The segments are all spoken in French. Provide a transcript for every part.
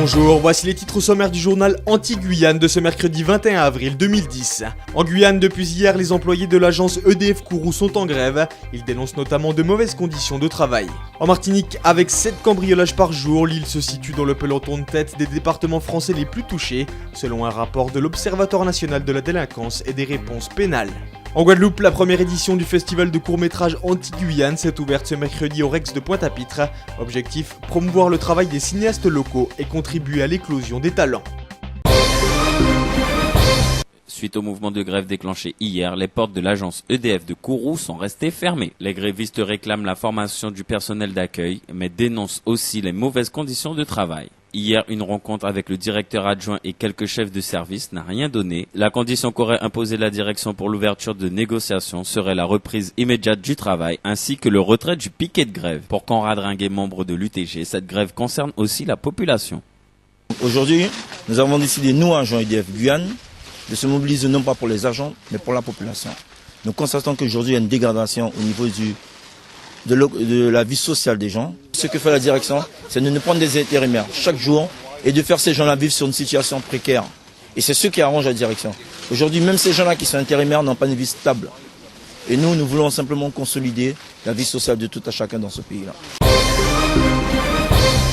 Bonjour, voici les titres sommaires du journal Anti-Guyane de ce mercredi 21 avril 2010. En Guyane, depuis hier, les employés de l'agence EDF Kourou sont en grève. Ils dénoncent notamment de mauvaises conditions de travail. En Martinique, avec 7 cambriolages par jour, l'île se situe dans le peloton de tête des départements français les plus touchés, selon un rapport de l'Observatoire national de la délinquance et des réponses pénales. En Guadeloupe, la première édition du festival de court-métrage Anti-Guyane s'est ouverte ce mercredi au Rex de Pointe-à-Pitre. Objectif, promouvoir le travail des cinéastes locaux et contribuer à l'éclosion des talents. Suite au mouvement de grève déclenché hier, les portes de l'agence EDF de Kourou sont restées fermées. Les grévistes réclament la formation du personnel d'accueil, mais dénoncent aussi les mauvaises conditions de travail. Hier, une rencontre avec le directeur adjoint et quelques chefs de service n'a rien donné. La condition qu'aurait imposée la direction pour l'ouverture de négociations serait la reprise immédiate du travail ainsi que le retrait du piquet de grève. Pour Conrad Ringuet, membre de l'UTG, cette grève concerne aussi la population. Aujourd'hui, nous avons décidé, nous, agents EDF Guyane, de se mobiliser non pas pour les agents, mais pour la population. Nous constatons qu'aujourd'hui, il y a une dégradation au niveau de la vie sociale des gens. Ce que fait la direction, c'est de ne prendre des intérimaires chaque jour et de faire ces gens-là vivre sur une situation précaire. Et c'est ce qui arrange la direction. Aujourd'hui, même ces gens-là qui sont intérimaires n'ont pas une vie stable. Et nous voulons simplement consolider la vie sociale de tout à chacun dans ce pays-là.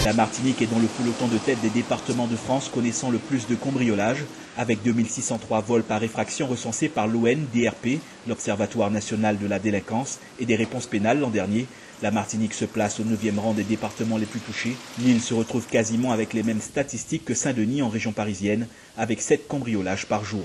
La Martinique est dans le peloton de tête des départements de France connaissant le plus de cambriolages, avec 2603 vols par effraction recensés par l'ONDRP, l'Observatoire national de la délinquance et des réponses pénales l'an dernier. La Martinique se place au 9e rang des départements les plus touchés. L'île se retrouve quasiment avec les mêmes statistiques que Saint-Denis en région parisienne, avec 7 cambriolages par jour.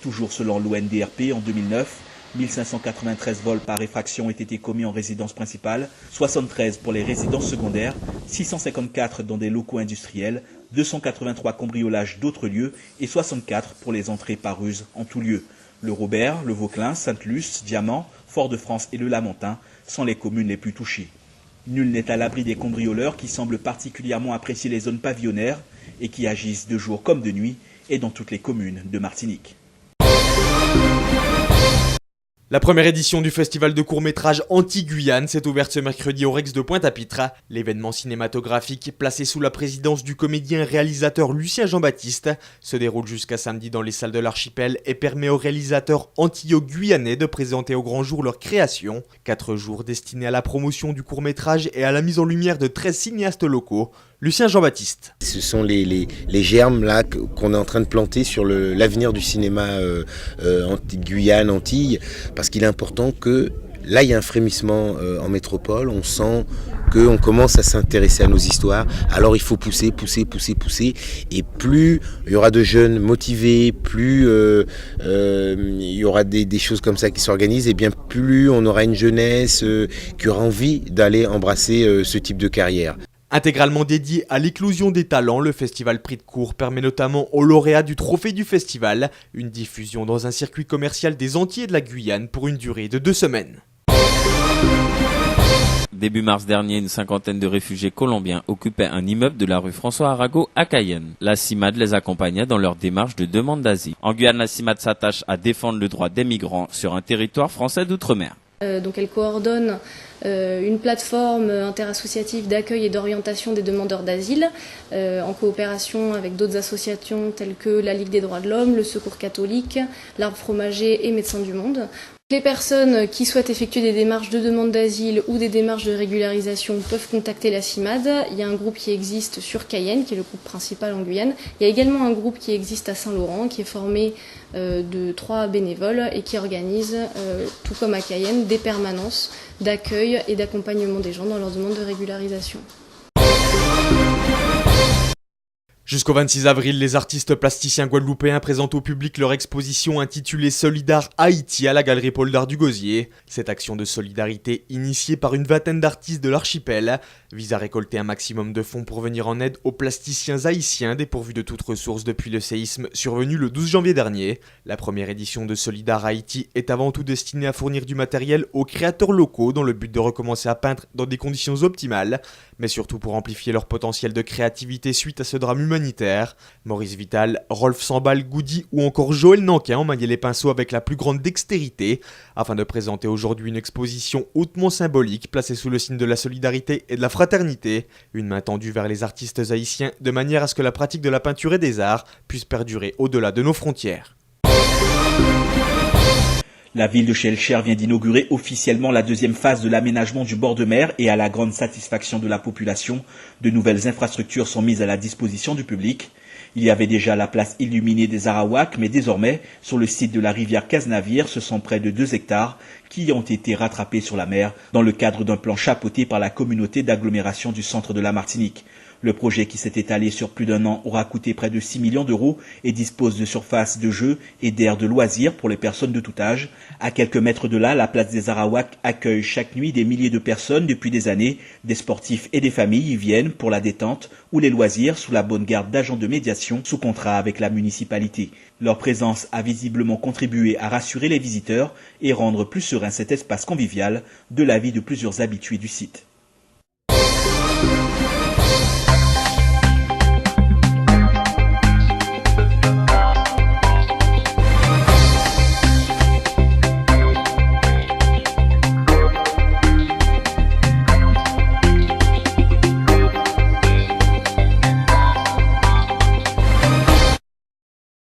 Toujours selon l'ONDRP, en 2009, 1593 vols par effraction ont été commis en résidence principale, 73 pour les résidences secondaires, 654 dans des locaux industriels, 283 cambriolages d'autres lieux et 64 pour les entrées par ruse en tout lieu. Le Robert, le Vauclin, Sainte-Luce, Diamant, Fort-de-France et le Lamentin sont les communes les plus touchées. Nul n'est à l'abri des cambrioleurs qui semblent particulièrement apprécier les zones pavillonnaires et qui agissent de jour comme de nuit et dans toutes les communes de Martinique. La première édition du festival de court-métrage Anti-Guyane s'est ouverte ce mercredi au Rex de Pointe-à-Pitre. L'événement cinématographique, placé sous la présidence du comédien et réalisateur Lucien Jean-Baptiste, se déroule jusqu'à samedi dans les salles de l'archipel et permet aux réalisateurs antillais-guyanais de présenter au grand jour leur création. 4 jours destinés à la promotion du court-métrage et à la mise en lumière de 13 cinéastes locaux. Lucien Jean-Baptiste. Ce sont les germes là qu'on est en train de planter sur l'avenir du cinéma Guyane, Antilles, parce qu'il est important que là il y a un frémissement en métropole, on sent qu'on commence à s'intéresser à nos histoires, alors il faut pousser, et plus il y aura de jeunes motivés, plus il y aura des choses comme ça qui s'organisent, et bien plus on aura une jeunesse qui aura envie d'aller embrasser ce type de carrière. Intégralement dédié à l'éclosion des talents, le festival Prix de Court permet notamment aux lauréats du trophée du festival une diffusion dans un circuit commercial des Antilles et de la Guyane pour une durée de 2 semaines. Début mars dernier, une cinquantaine de réfugiés colombiens occupaient un immeuble de la rue François Arago à Cayenne. La CIMAD les accompagnait dans leur démarche de demande d'asile. En Guyane, la CIMAD s'attache à défendre le droit des migrants sur un territoire français d'outre-mer. Donc elle coordonne une plateforme interassociative d'accueil et d'orientation des demandeurs d'asile en coopération avec d'autres associations telles que la Ligue des droits de l'homme, le Secours catholique, l'Arbre fromager et Médecins du monde. Les personnes qui souhaitent effectuer des démarches de demande d'asile ou des démarches de régularisation peuvent contacter la CIMAD. Il y a un groupe qui existe sur Cayenne, qui est le groupe principal en Guyane. Il y a également un groupe qui existe à Saint-Laurent, qui est formé de 3 bénévoles et qui organise, tout comme à Cayenne, des permanences d'accueil et d'accompagnement des gens dans leur demande de régularisation. Jusqu'au 26 avril, les artistes plasticiens guadeloupéens présentent au public leur exposition intitulée Solidar Haïti à la Galerie Paul Dard du Gosier. Cette action de solidarité, initiée par une vingtaine d'artistes de l'archipel, vise à récolter un maximum de fonds pour venir en aide aux plasticiens haïtiens dépourvus de toute ressource depuis le séisme survenu le 12 janvier dernier. La première édition de Solidar Haïti est avant tout destinée à fournir du matériel aux créateurs locaux dans le but de recommencer à peindre dans des conditions optimales, mais surtout pour amplifier leur potentiel de créativité suite à ce drame humanitaire humanitaire. Maurice Vital, Rolf Sambal Goudi ou encore Joël Nanquin ont manié les pinceaux avec la plus grande dextérité afin de présenter aujourd'hui une exposition hautement symbolique placée sous le signe de la solidarité et de la fraternité. Une main tendue vers les artistes haïtiens de manière à ce que la pratique de la peinture et des arts puisse perdurer au-delà de nos frontières. La ville de Schœlcher vient d'inaugurer officiellement la deuxième phase de l'aménagement du bord de mer et à la grande satisfaction de la population, de nouvelles infrastructures sont mises à la disposition du public. Il y avait déjà la place illuminée des Arawaks, mais désormais, sur le site de la rivière Cazenavire, ce sont près de 2 hectares qui ont été rattrapés sur la mer dans le cadre d'un plan chapeauté par la communauté d'agglomération du centre de la Martinique. Le projet qui s'est étalé sur plus d'1 an aura coûté près de 6 millions d'euros et dispose de surfaces de jeux et d'aires de loisirs pour les personnes de tout âge. À quelques mètres de là, la place des Arawaks accueille chaque nuit des milliers de personnes depuis des années. Des sportifs et des familles y viennent pour la détente ou les loisirs sous la bonne garde d'agents de médiation sous contrat avec la municipalité. Leur présence a visiblement contribué à rassurer les visiteurs et rendre plus serein cet espace convivial, de l'avis de plusieurs habitués du site.